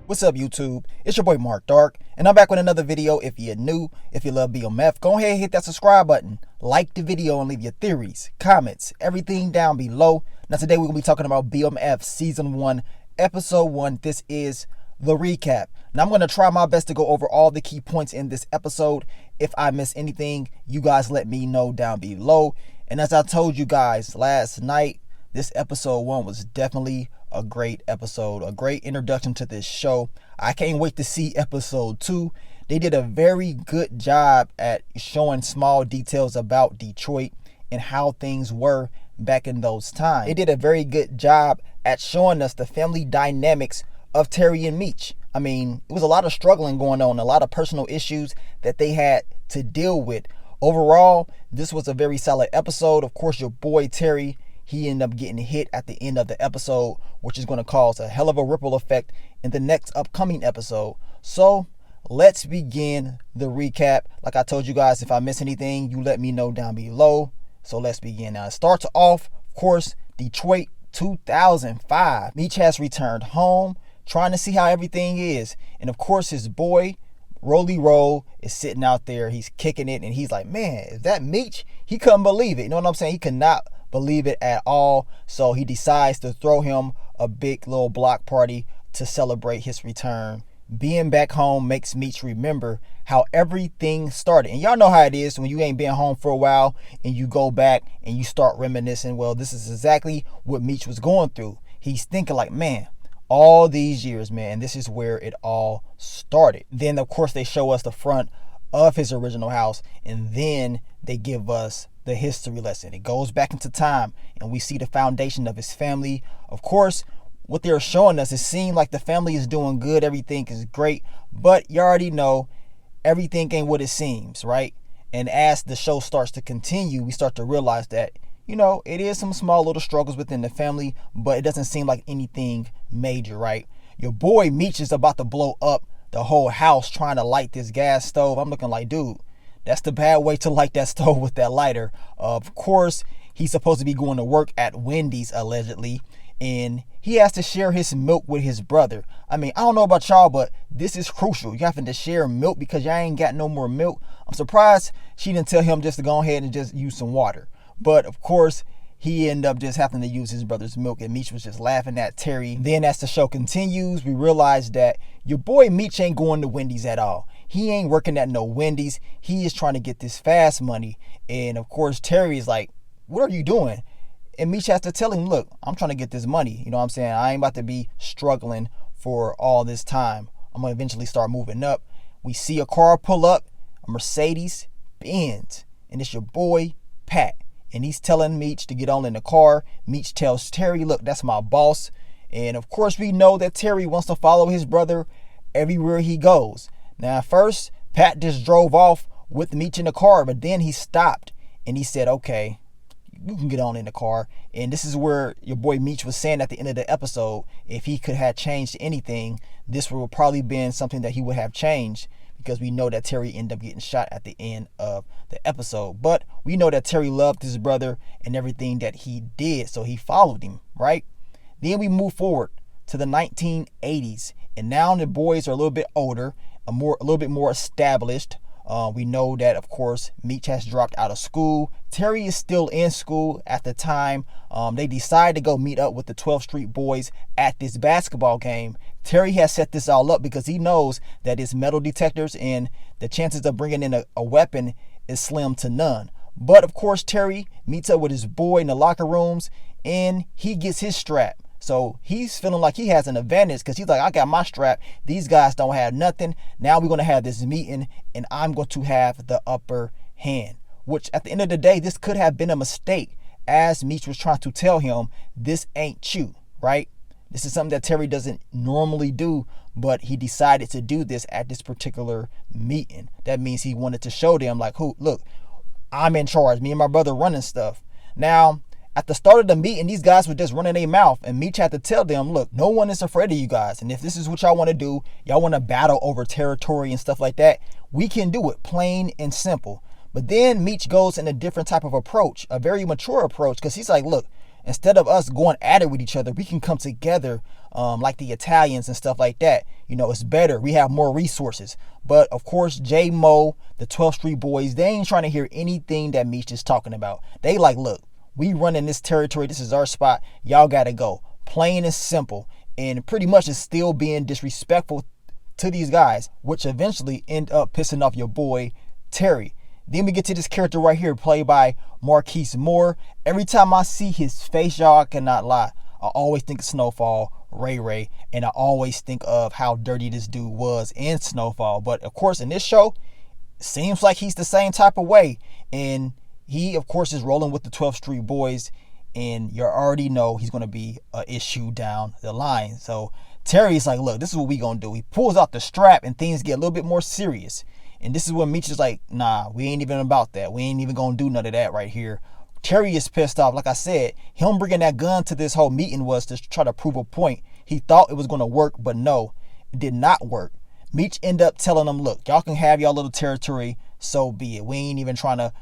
What's up, YouTube? It's your boy Mark Dark, and I'm back with another video. If you're new, if you love BMF, go ahead and hit that subscribe button, like the video, and leave your theories, comments, everything down below. Now today we're going to be talking about BMF Season 1, Episode 1. This is the recap. Now I'm going to try my best to go over all the key points in this episode. If I miss anything, you guys let me know down below. And as I told you guys last night, this episode 1 was definitely a great episode, a great introduction to this show. I can't wait to see episode 2. They did a very good job at showing small details about Detroit and how things were back in those times. They did a very good job at showing us the family dynamics of Terry and Meech. I mean, it was a lot of struggling going on, a lot of personal issues that they had to deal with. Overall, this was a very solid episode. Of course, your boy Terry, he ended up getting hit at the end of the episode, which is going to cause a hell of a ripple effect in the next upcoming episode. So let's begin the recap. Like I told you guys, if I miss anything, you let me know down below. So let's begin. Now it starts off, of course, Detroit 2005. Meech has returned home, trying to see how everything is. And of course, his boy, Rolly Roll, is sitting out there. He's kicking it, and he's like, man, is that Meech? He couldn't believe it. You know what I'm saying? He could not believe it at all. So he decides to throw him a big little block party to celebrate his return. Being back home makes Meech remember how everything started. And y'all know how it is when you ain't been home for a while and you go back and you start reminiscing. Well, this is exactly what Meech was going through. He's thinking like, man, all these years, man, this is where it all started. Then, of course, they show us the front of his original house, and then they give us the history lesson. It goes back into time, and we see the foundation of his family. Of course, what they're showing us, it seems like the family is doing good, everything is great, but you already know everything ain't what it seems, right? And as the show starts to continue, we start to realize that, you know, it is some small little struggles within the family, but it doesn't seem like anything major, right? Your boy Meech is about to blow up the whole house trying to light this gas stove. I'm looking like, dude, that's the bad way to light that stove, with that lighter. Of course, he's supposed to be going to work at Wendy's, allegedly, and he has to share his milk with his brother. I mean, I don't know about y'all, but this is crucial. You having to share milk because y'all ain't got no more milk. I'm surprised she didn't tell him just to go ahead and just use some water. But of course, he ended up just having to use his brother's milk, and Meech was just laughing at Terry. Then as the show continues, we realize that your boy Meech ain't going to Wendy's at all. He ain't working at no Wendy's. He is trying to get this fast money. And of course, Terry's like, what are you doing? And Meech has to tell him, look, I'm trying to get this money. You know what I'm saying? I ain't about to be struggling for all this time. I'm going to eventually start moving up. We see a car pull up, a Mercedes Benz, and it's your boy Pat. And he's telling Meech to get on in the car. Meech tells Terry, look, that's my boss. And of course, we know that Terry wants to follow his brother everywhere he goes. Now, at first, Pat just drove off with Meech in the car, but then he stopped and he said, okay, you can get on in the car. And this is where your boy Meech was saying at the end of the episode, if he could have changed anything, this would have probably been something that he would have changed, because we know that Terry ended up getting shot at the end of the episode. But we know that Terry loved his brother and everything that he did, so he followed him, right? Then we move forward to the 1980s, and now the boys are a little bit older, a little bit more established. We know that, of course, Meech has dropped out of school. Terry is still in school at the time. They decide to go meet up with the 12th Street boys at this basketball game. Terry has set this all up because he knows that it's metal detectors and the chances of bringing in a weapon is slim to none. But of course, Terry meets up with his boy in the locker rooms and he gets his strap. So he's feeling like he has an advantage because he's like, I got my strap. These guys don't have nothing. Now we're going to have this meeting and I'm going to have the upper hand. Which at the end of the day, this could have been a mistake, as Meech was trying to tell him, this ain't you, right? This is something that Terry doesn't normally do, but he decided to do this at this particular meeting. That means he wanted to show them like, look, I'm in charge. Me and my brother running stuff. Now, at the start of the meeting, these guys were just running their mouth, and Meech had to tell them, look, no one is afraid of you guys. And if this is what y'all want to do, y'all want to battle over territory and stuff like that, we can do it, plain and simple. But then Meech goes in a different type of approach, a very mature approach, because he's like, look, instead of us going at it with each other, we can come together like the Italians and stuff like that. It's better. We have more resources. But of course, J Mo, the 12th Street Boys, they ain't trying to hear anything that Meech is talking about. They like, look, we run in this territory. This is our spot. Y'all got to go. Plain and simple. And pretty much is still being disrespectful to these guys, which eventually end up pissing off your boy, Terry. Then we get to this character right here, played by Marquise Moore. Every time I see his face, y'all, I cannot lie, I always think of Snowfall, Ray Ray, and I always think of how dirty this dude was in Snowfall. But of course, in this show, it seems like he's the same type of way. And he, of course, is rolling with the 12th Street Boys, and you already know he's going to be an issue down the line. So Terry's like, look, this is what we going to do. He pulls out the strap, and things get a little bit more serious. And this is when Meech is like, nah, we ain't even about that. We ain't even going to do none of that right here. Terry is pissed off. Like I said, him bringing that gun to this whole meeting was to try to prove a point. He thought it was going to work, but no, it did not work. Meech ended up telling them, look, y'all can have y'all little territory, so be it. We ain't even trying to,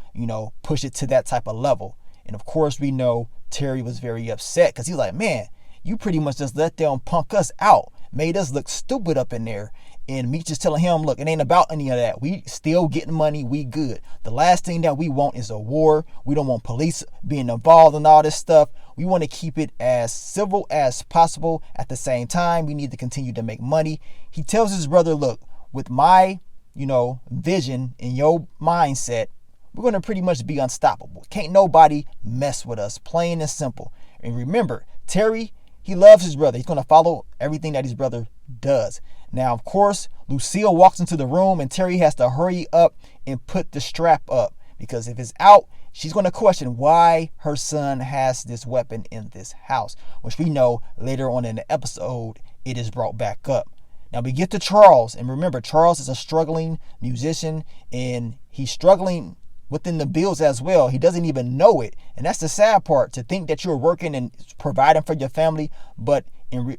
push it to that type of level. And of course, we know Terry was very upset because he's like, man, you pretty much just let them punk us out, made us look stupid up in there. And Meech is telling him, look, it ain't about any of that. We still getting money. We good. The last thing that we want is a war. We don't want police being involved in all this stuff. We want to keep it as civil as possible. At the same time, we need to continue to make money. He tells his brother, look, with my, vision and your mindset, we're going to pretty much be unstoppable. Can't nobody mess with us, plain and simple. And remember, Terry, he loves his brother. He's going to follow everything that his brother does. Now, of course, Lucille walks into the room and Terry has to hurry up and put the strap up, because if it's out, she's going to question why her son has this weapon in this house, which we know later on in the episode it is brought back up. Now we get to Charles, and remember, Charles is a struggling musician, and he's struggling within the bills as well. He doesn't even know it, and that's the sad part, to think that you're working and providing for your family, but in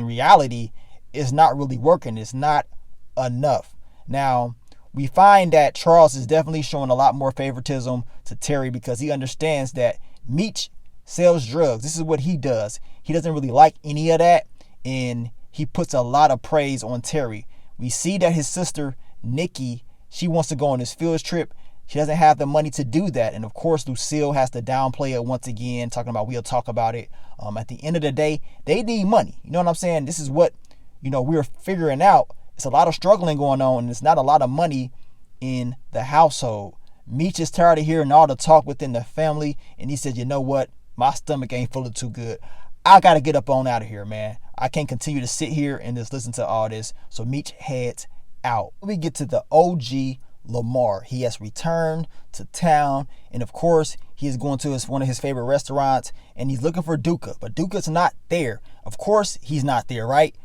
reality, it's not really working. It's not enough. Now, we find that Charles is definitely showing a lot more favoritism to Terry because he understands that Meech sells drugs. This is what he does. He doesn't really like any of that, and he puts a lot of praise on Terry. We see that his sister, Nikki, she wants to go on this field trip. She doesn't have the money to do that. And of course, Lucille has to downplay it once again, talking about we'll talk about it. At the end of the day, they need money. You know what I'm saying? This is what we're figuring out. It's a lot of struggling going on, and it's not a lot of money in the household. Meech is tired of hearing all the talk within the family, and he said, you know what? My stomach ain't feeling too good. I got to get up on out of here, man. I can't continue to sit here and just listen to all this. So Meech heads out. We get to the OG Lamar. He has returned to town, and of course, he is going to one of his favorite restaurants, and he's looking for Duca, but Duca's not there. Of course, he's not there, right?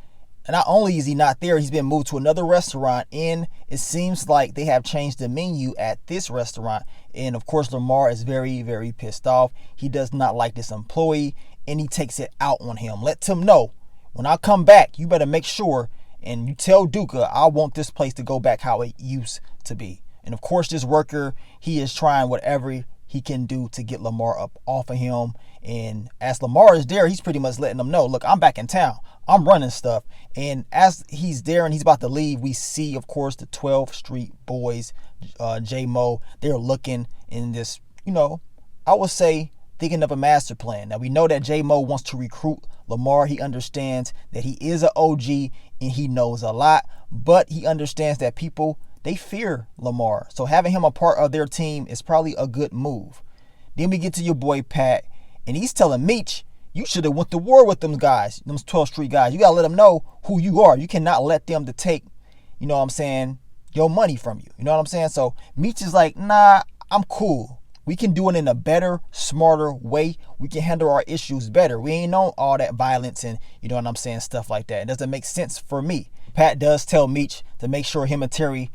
And not only is he not there, he's been moved to another restaurant, and it seems like they have changed the menu at this restaurant. And of course, Lamar is very, very pissed off. He does not like this employee, and he takes it out on him. Let him know, when I come back, you better make sure and you tell Duca I want this place to go back how it used to be. And of course, this worker, he is trying whatever he can do to get Lamar up off of him. And as Lamar is there, he's pretty much letting them know, look, I'm back in town. I'm running stuff. And as he's there and he's about to leave, we see, of course, the 12th Street Boys, J Mo. They're looking in this, I would say, thinking of a master plan. Now, we know that J Mo wants to recruit Lamar. He understands that he is an OG and he knows a lot, but he understands that people, they fear Lamar. So having him a part of their team is probably a good move. Then we get to your boy Pat, and he's telling Meech, you should have went to war with them guys, them 12th Street guys. You got to let them know who you are. You cannot let them to take, your money from you. You know what I'm saying? So Meech is like, nah, I'm cool. We can do it in a better, smarter way. We can handle our issues better. We ain't on all that violence and, stuff like that. It doesn't make sense for me. Pat does tell Meech to make sure him and Terry,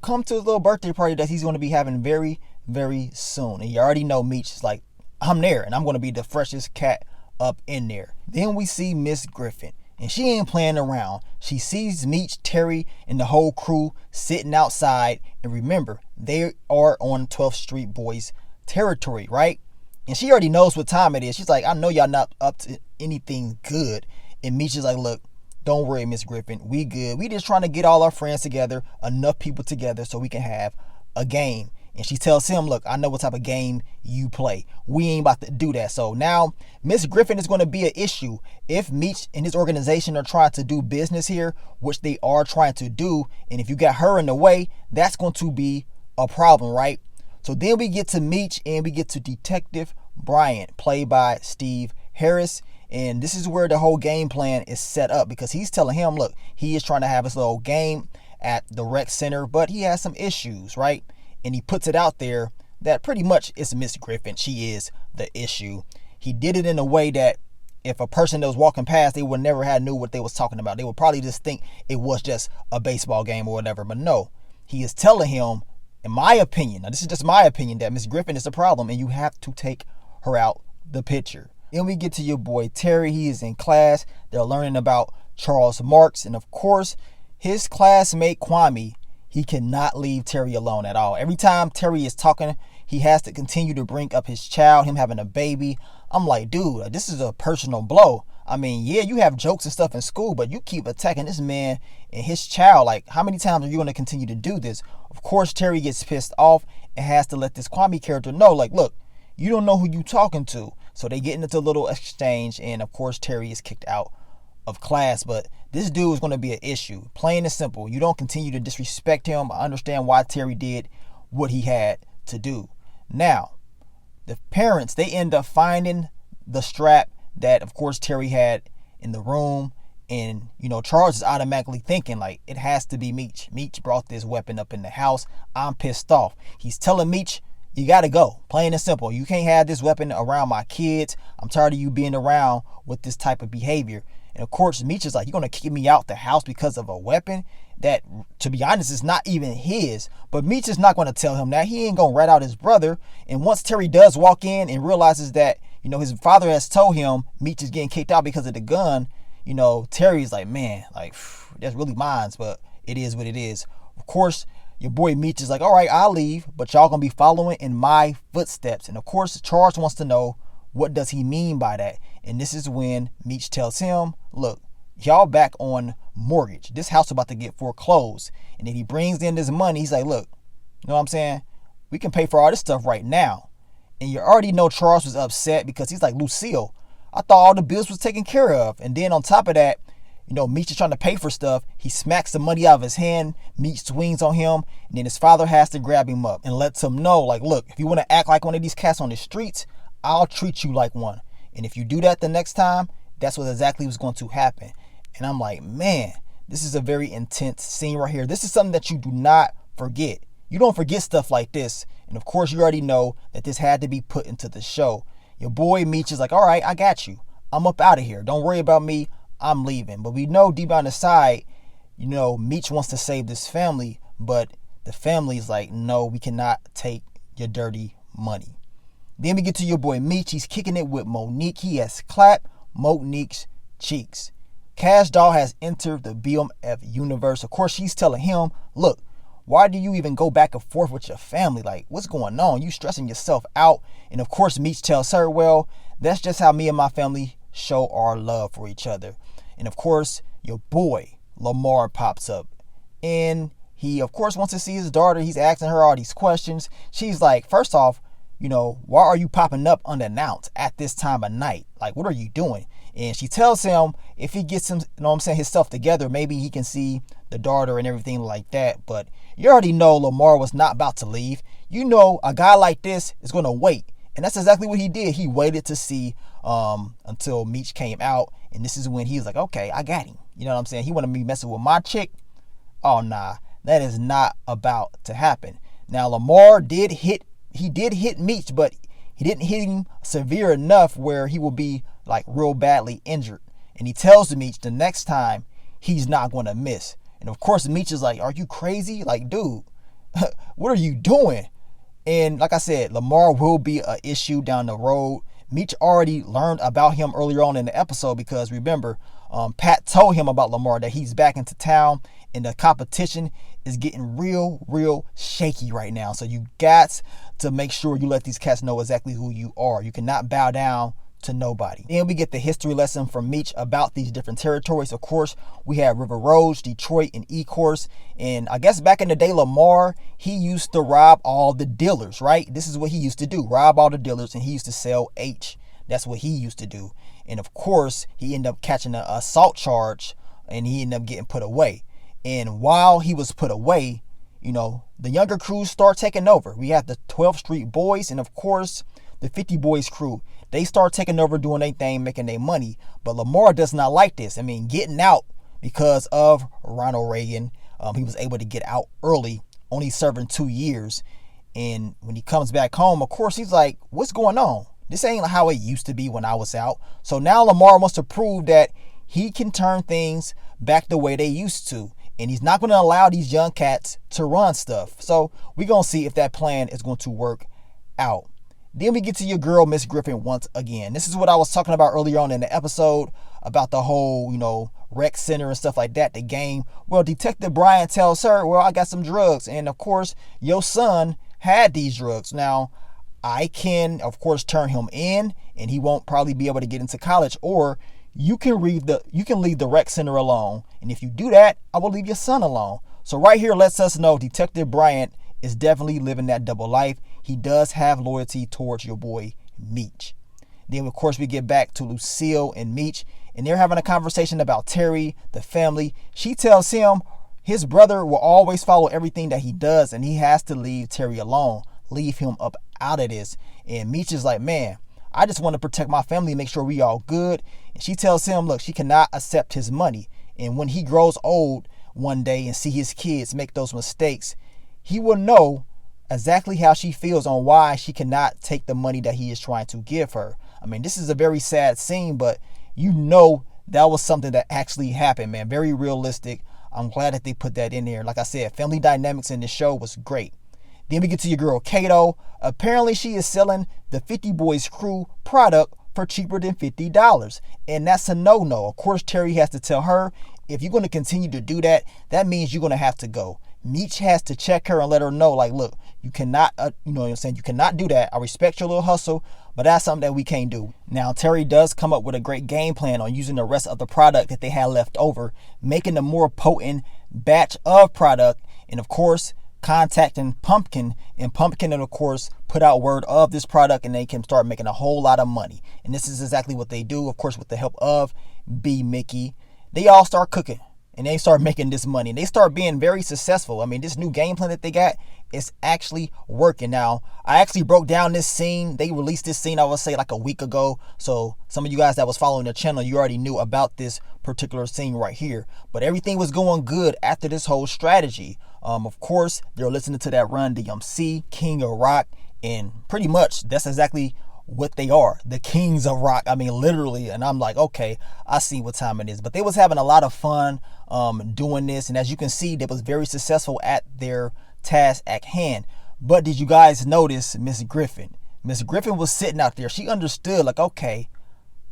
come to his little birthday party that he's going to be having very, very soon. And you already know Meech is like, I'm there and I'm going to be the freshest cat up in there. Then we see Miss Griffin, and she ain't playing around. She sees Meech, Terry, and the whole crew sitting outside, and remember, they are on 12th Street Boys territory, right? And she already knows what time it is. She's like, I know y'all not up to anything good. And Meech is like, look, don't worry, Miss Griffin. We good. We just trying to get all our friends together, enough people together so we can have a game. And she tells him, look, I know what type of game you play. We ain't about to do that. So now Miss Griffin is going to be an issue if Meech and his organization are trying to do business here, which they are trying to do. And if you got her in the way, that's going to be a problem, right? So then we get to Meech and we get to Detective Bryant, played by Steve Harris. And this is where the whole game plan is set up, because he's telling him, look, he is trying to have his little game at the rec center, but he has some issues, right? And he puts it out there that pretty much it's Miss Griffin. She is the issue. He did it in a way that if a person that was walking past, they would never have knew what they was talking about. They would probably just think it was just a baseball game or whatever. But no, he is telling him, in my opinion, now this is just my opinion, that Miss Griffin is the problem and you have to take her out the picture. Then we get to your boy Terry. He is in class. They're learning about Charles Marx. And of course, his classmate Kwame, he cannot leave Terry alone at all. Every time Terry is talking, he has to continue to bring up his child, him having a baby. I'm like, dude, this is a personal blow. I mean, yeah, you have jokes and stuff in school, but you keep attacking this man and his child. Like, how many times are you going to continue to do this? Of course, Terry gets pissed off and has to let this Kwame character know, like, look, you don't know who you talking to. So they get into a little exchange, and of course Terry is kicked out of class. But this dude is going to be an issue. Plain and simple. You don't continue to disrespect him. I understand why Terry did what he had to do. Now, the parents, they end up finding the strap that, of course, Terry had in the room. And, you know, Charles is automatically thinking, like, it has to be Meech. Meech brought this weapon up in the house. I'm pissed off. He's telling Meech, you got to go. Plain and simple. You can't have this weapon around my kids. I'm tired of you being around with this type of behavior. And of course, Meech is like, you're going to kick me out the house because of a weapon that, to be honest, is not even his. But Meech is not going to tell him that. He ain't going to rat out his brother. And once Terry does walk in and realizes that, you know, his father has told him Meech is getting kicked out because of the gun, you know, Terry's like, man, like, that's really mine, but it is what it is. Of course, your boy Meech is like, all right, I'll leave, but y'all gonna be following in my footsteps. And of course, Charles wants to know, what does he mean by that? And this is when Meech tells him, look, y'all back on mortgage. This house about to get foreclosed. And then he brings in this money. He's like, look, you know what I'm saying? We can pay for all this stuff right now. And you already know Charles was upset because he's like, Lucille, I thought all the bills was taken care of. And then on top of that, you know, Meech is trying to pay for stuff. He smacks the money out of his hand. Meech swings on him. And then his father has to grab him up and lets him know, like, look, if you want to act like one of these cats on the streets, I'll treat you like one. And if you do that the next time, that's what exactly was going to happen. And I'm like, man, this is a very intense scene right here. This is something that you do not forget. You don't forget stuff like this. And of course, you already know that this had to be put into the show. Your boy Meech is like, all right, I got you. I'm up out of here. Don't worry about me. I'm leaving. But we know deep down inside, you know, Meech wants to save this family, but the family's like, no, we cannot take your dirty money. Then we get to your boy Meech. He's kicking it with Monique. He has clapped Monique's cheeks. Cash Doll has entered the BMF universe. Of course, she's telling him, look, why do you even go back and forth with your family? Like, what's going on? You stressing yourself out. And of course, Meech tells her, well, that's just how me and my family show our love for each other. And of course, your boy Lamar pops up. And he, of course, wants to see his daughter. He's asking her all these questions. She's like, first off, you know, why are you popping up unannounced at this time of night? Like, what are you doing? And she tells him if he gets him, you know what I'm saying, his stuff together, maybe he can see the daughter and everything like that. But you already know Lamar was not about to leave. You know, a guy like this is going to wait. And that's exactly what he did. He waited to see until Meech came out. And this is when he was like, okay, I got him. You know what I'm saying? He wanted me messing with my chick. Oh, nah, that is not about to happen. Now, Lamar did hit Meech, but he didn't hit him severe enough where he will be like real badly injured. And he tells Meech the next time he's not going to miss. And of course, Meech is like, are you crazy? Like, dude, what are you doing? And like I said, Lamar will be an issue down the road. Meech already learned about him earlier on in the episode because remember, Pat told him about Lamar, that he's back into town and the competition is getting real shaky right now. So you got to make sure you let these cats know exactly who you are. You cannot bow down to nobody. Then we get the history lesson from Meech about these different territories. Of course, we have River Roads, Detroit, and Ecorse. And I guess back in the day, Lamar, he used to rob all the dealers, right? This is what he used to do, rob all the dealers, and he used to sell H. That's what he used to do. And of course, he ended up catching an assault charge, and he ended up getting put away. And while he was put away, the younger crews start taking over. We have the 12th Street Boys, and of course, the 50 Boys crew. They start taking over, doing their thing, making their money. But Lamar does not like this. I mean, getting out because of Ronald Reagan. He was able to get out early, only serving 2 years. And when he comes back home, of course, he's like, what's going on? This ain't how it used to be when I was out. So now Lamar wants to prove that he can turn things back the way they used to. And he's not going to allow these young cats to run stuff. So we're going to see if that plan is going to work out. Then we get to your girl, Miss Griffin, once again. This is what I was talking about earlier on in the episode about the whole, rec center and stuff like that, the game. Well, Detective Bryant tells her, well, I got some drugs. And of course, your son had these drugs. Now, I can, of course, turn him in and he won't probably be able to get into college, or you can leave the rec center alone. And if you do that, I will leave your son alone. So right here lets us know Detective Bryant is definitely living that double life. He does have loyalty towards your boy Meech. Then of course we get back to Lucille and Meech, and they're having a conversation about Terry, the family. She tells him his brother will always follow everything that he does, and he has to leave Terry alone, leave him up out of this. And Meech is like, man, I just want to protect my family, make sure we all good. And she tells him, look, she cannot accept his money. And when he grows old one day and see his kids make those mistakes, he will know exactly how she feels on why she cannot take the money that he is trying to give her. I mean, this is a very sad scene, but that was something that actually happened, man. Very realistic. I'm glad that they put that in there. Like I said, family dynamics in this show was great. Then we get to your girl, Kato. Apparently, she is selling the 50 Boys crew product for cheaper than $50. And that's a no-no. Of course, Terry has to tell her, if you're going to continue to do that, that means you're going to have to go. Meech has to check her and let her know, like, look, you cannot, you cannot do that. I respect your little hustle, but that's something that we can't do. Now, Terry does come up with a great game plan on using the rest of the product that they had left over, making a more potent batch of product, and of course, contacting Pumpkin, and Pumpkin, and of course, put out word of this product, and they can start making a whole lot of money. And this is exactly what they do, of course, with the help of B. Mickey. They all start cooking, and they start making this money, and they start being very successful. I mean, this new game plan that they got is actually working. Now, I actually broke down this scene. They released this scene, I would say, like a week ago. So some of you guys that was following the channel, you already knew about this particular scene right here. But everything was going good after this whole strategy. Of course, they're listening to that Run DMC, King of Rock, and pretty much that's exactly what they are, the kings of rock. I mean, literally. And I'm like, okay, I see what time it is. But they was having a lot of fun doing this, and as you can see, they was very successful at their task at hand. But did you guys notice Miss Griffin? Miss Griffin was sitting out there. She understood, like, okay,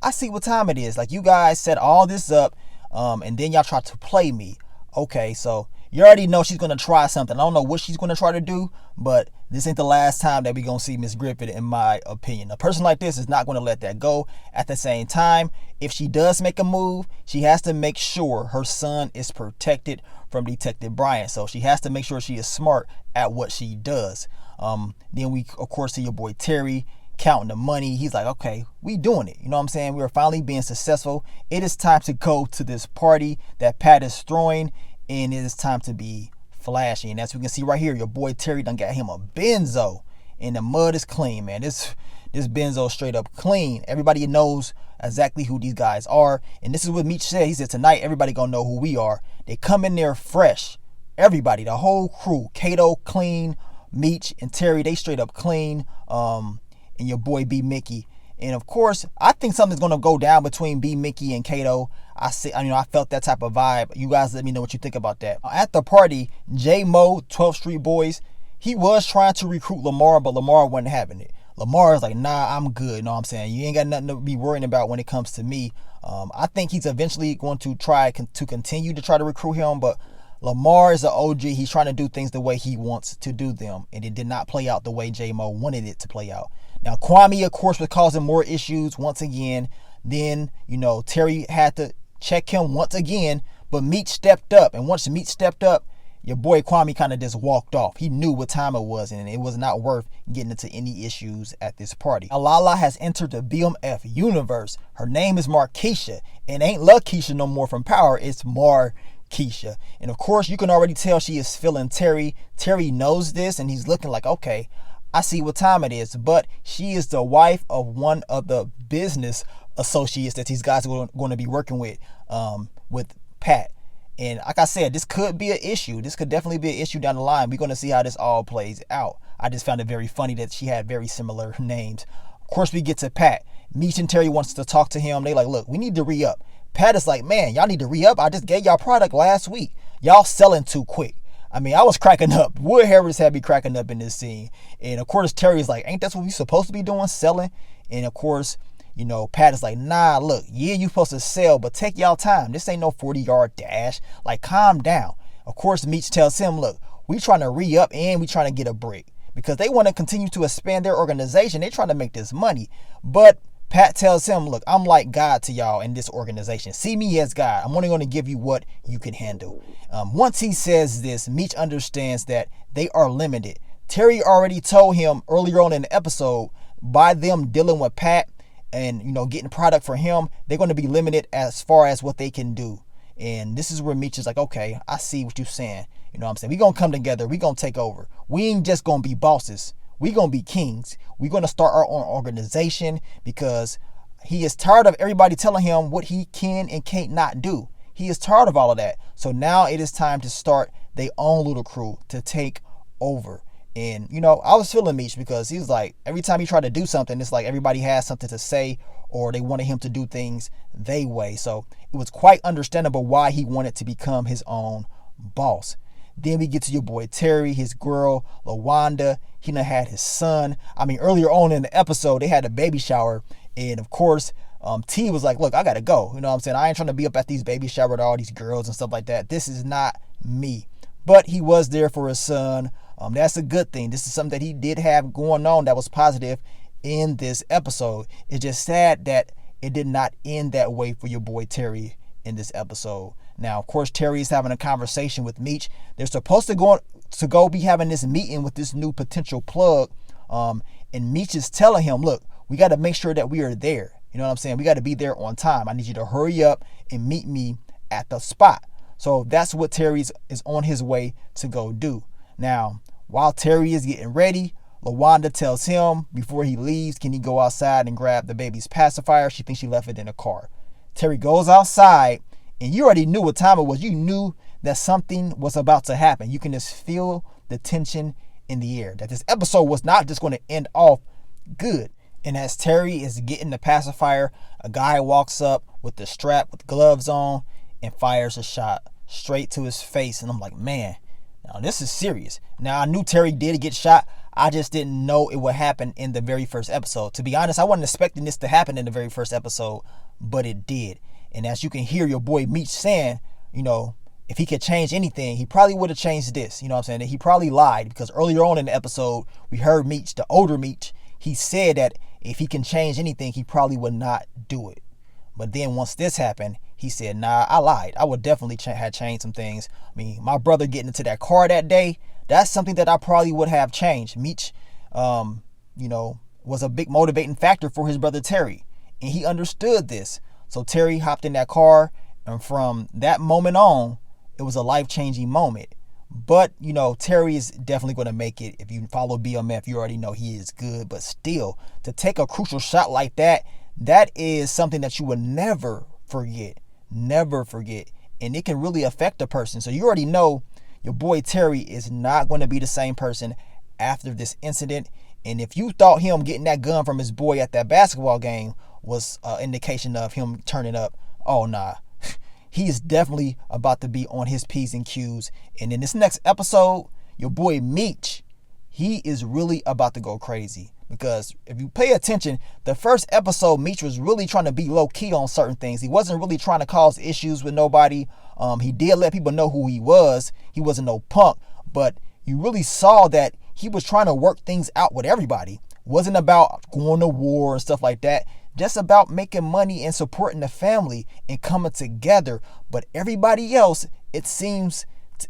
I see what time it is. Like, you guys set all this up, and then y'all try to play me. Okay, so you already know she's going to try something. I don't know what she's going to try to do, but this ain't the last time that we're going to see Miss Griffin, in my opinion. A person like this is not going to let that go. At the same time, if she does make a move, she has to make sure her son is protected from Detective Bryant. So she has to make sure she is smart at what she does. Then we, of course, see your boy Terry counting the money. He's like, okay, we doing it. You know what I'm saying? We're finally being successful. It is time to go to this party that Pat is throwing, and it is time to be flashy. And as we can see right here, your boy Terry done got him a benzo, and the mud is clean, man. This benzo straight up clean. Everybody knows exactly who these guys are, and this is what Meech said. He said, tonight everybody gonna know who we are. They come in there fresh. Everybody, the whole crew. Kato clean, Meech and Terry, they straight up clean, and your boy B. Mickey. And of course, I think something's gonna go down between B. Mickey and Kato. I felt that type of vibe. You guys let me know what you think about that. At the party, J Mo, 12th Street Boys, he was trying to recruit Lamar, but Lamar wasn't having it. Lamar is like, nah, I'm good. You know what I'm saying? You ain't got nothing to be worrying about when it comes to me. I think he's eventually going to try to continue to try to recruit him, but Lamar is an OG. He's trying to do things the way he wants to do them, and it did not play out the way J Mo wanted it to play out. Now, Kwame, of course, was causing more issues once again. Then, Terry had to check him once again, but Meech stepped up. And once Meech stepped up, your boy Kwame kind of just walked off. He knew what time it was, and it was not worth getting into any issues at this party. Alala has entered the BMF universe. Her name is Markeisha, and ain't Lakeisha no more from Power. It's Markeisha. And of course, you can already tell she is feeling Terry. Terry knows this, and he's looking like, okay, I see what time it is. But she is the wife of one of the business associates that these guys are going to be working with Pat. And like I said, this could be an issue. This could definitely be an issue down the line. We're going to see how this all plays out. I just found it very funny that she had very similar names. Of course, we get to Pat. Meech and Terry wants to talk to him. They like, look, we need to re-up. Pat is like, man, y'all need to re-up. I just gave y'all product last week. Y'all selling too quick. I mean, I was cracking up. Wood Harris had me cracking up in this scene. And of course, Terry's like, ain't that what we supposed to be doing, selling? And of course, Pat is like, nah, look, yeah, you supposed to sell, but take y'all time. This ain't no 40-yard dash. Like, calm down. Of course, Meech tells him, look, we trying to re-up and we trying to get a break because they want to continue to expand their organization. They trying to make this money. But Pat tells him, look, I'm like God to y'all in this organization. See me as God. I'm only going to give you what you can handle. Once he says this, Meech understands that they are limited. Terry already told him earlier on in the episode, by them dealing with Pat, and getting product for him, they're going to be limited as far as what they can do. And this is where Meech is like, okay, I see what you're saying. You know what I'm saying? We're going to come together. We're going to take over. We ain't just going to be bosses. We're going to be kings. We're going to start our own organization because he is tired of everybody telling him what he can and can't not do. He is tired of all of that. So now it is time to start their own little crew to take over. And, I was feeling Meech because he was like, every time he tried to do something, it's like everybody has something to say or they wanted him to do things their way. So it was quite understandable why he wanted to become his own boss. Then we get to your boy Terry, his girl, LaWanda. He done had his son. I mean, earlier on in the episode, they had a baby shower. And of course, T was like, look, I got to go. You know what I'm saying? I ain't trying to be up at these baby shower with all these girls and stuff like that. This is not me. But he was there for his son. That's a good thing. This is something that he did have going on that was positive in this episode. It's just sad that it did not end that way for your boy Terry in this episode. Now, of course, Terry is having a conversation with Meech. They're supposed to go be having this meeting with this new potential plug. And Meech is telling him, look, we got to make sure that we are there. You know what I'm saying? We got to be there on time. I need you to hurry up and meet me at the spot. So that's what Terry is on his way to go do. Now, while Terry is getting ready, LaWanda tells him before he leaves, can he go outside and grab the baby's pacifier? She thinks she left it in the car. Terry goes outside, and you already knew what time it was. You knew that something was about to happen. You can just feel the tension in the air, that this episode was not just going to end off good. And as Terry is getting the pacifier, a guy walks up with the strap with gloves on and fires a shot straight to his face. And I'm like, man, now this is serious. Now, I knew Terry did get shot. I just didn't know it would happen in the very first episode. To be honest, I wasn't expecting this to happen in the very first episode, but it did. And as you can hear your boy Meech saying, if he could change anything, he probably would have changed this. You know what I'm saying? That he probably lied because earlier on in the episode, we heard Meech, the older Meech, he said that if he can change anything, he probably would not do it. But then once this happened, he said, nah, I lied. I would definitely have changed some things. I mean, my brother getting into that car that day, that's something that I probably would have changed. Meech, was a big motivating factor for his brother Terry. And he understood this. So Terry hopped in that car. And from that moment on, it was a life-changing moment. But, Terry is definitely going to make it. If you follow BMF, you already know he is good. But still, to take a crucial shot like that, that is something that you will never forget. Never forget. And it can really affect a person. So you already know your boy Terry is not going to be the same person after this incident. And if you thought him getting that gun from his boy at that basketball game was an indication of him turning up, oh, nah. He is definitely about to be on his P's and Q's. And in this next episode, your boy Meech, he is really about to go crazy. Because if you pay attention, the first episode, Meech was really trying to be low-key on certain things. He wasn't really trying to cause issues with nobody. He did let people know who he was. He wasn't no punk. But you really saw that he was trying to work things out with everybody. Wasn't about going to war and stuff like that. Just about making money and supporting the family and coming together. But everybody else, it seems,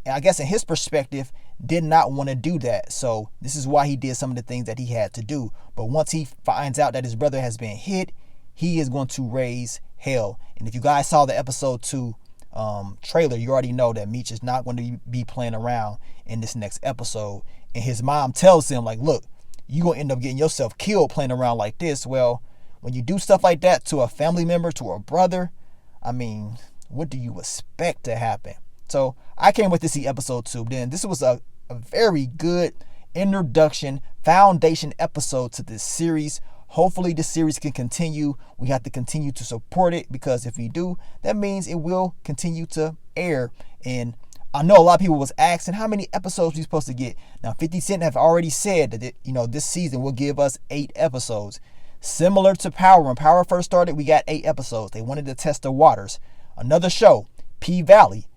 I guess in his perspective, did not want to do that. So this is why he did some of the things that he had to do. But once he finds out that his brother has been hit, he is going to raise hell. And if you guys saw the episode 2 trailer, you already know that Meech is not going to be playing around in this next episode. And his mom tells him, like, look, you're going to end up getting yourself killed playing around like this. Well, when you do stuff like that to a family member, to a brother, I mean, what do you expect to happen? So I can't wait to see episode 2. Then this was a very good introduction, foundation episode to this series. Hopefully this series can continue. We have to continue to support it, because if we do, that means it will continue to air. And I know a lot of people was asking how many episodes we supposed to get. Now 50 Cent have already said that this season will give us 8 episodes. Similar to Power. When Power first started, we got 8 episodes. They wanted to test the waters. Another show, P Valley,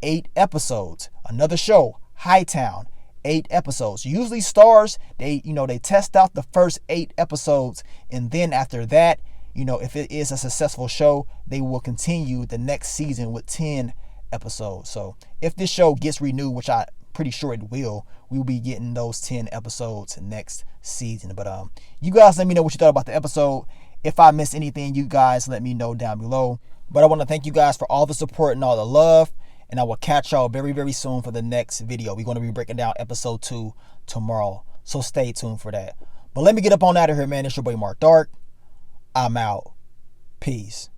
8 episodes. Another show, Hightown, 8 episodes. Usually stars, they test out the first 8 episodes, and then after that, if it is a successful show, they will continue the next season with 10 episodes. So if this show gets renewed, which I'm pretty sure it will, we will be getting those 10 episodes next season. But you guys let me know what you thought about the episode. If I missed anything, you guys let me know down below. But I want to thank you guys for all the support and all the love. And I will catch y'all very, very soon for the next video. We're going to be breaking down episode 2 tomorrow. So stay tuned for that. But let me get up on out of here, man. It's your boy Mark Dark. I'm out. Peace.